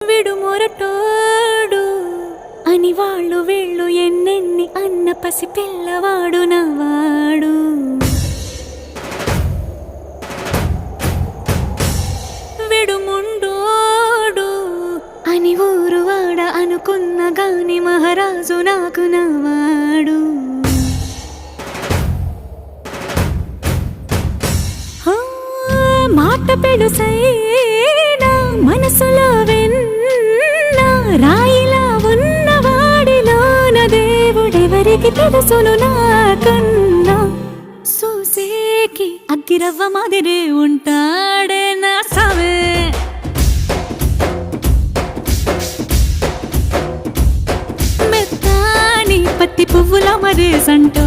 విడు మొరటోడు అని వాళ్ళు వీళ్ళు ఎన్నెన్ని అన్న పసి పిల్లవాడు నవాడు. విడు ముండోడు అని ఊరు వాడ అనుకున్న గాని మహారాజు నాకు నవాడు. మాట పెడుసైనా మనసులో వెన్న రాయిలా ఉన్నవాడిలోన దేవుడెవరికి తెలుసును నాకన్నా. సూసేకి అగ్గిరవ్వ మాదిరే ఉంటాడే నా సావే. మెత్తాని పత్తి పువ్వుల మరేసంటో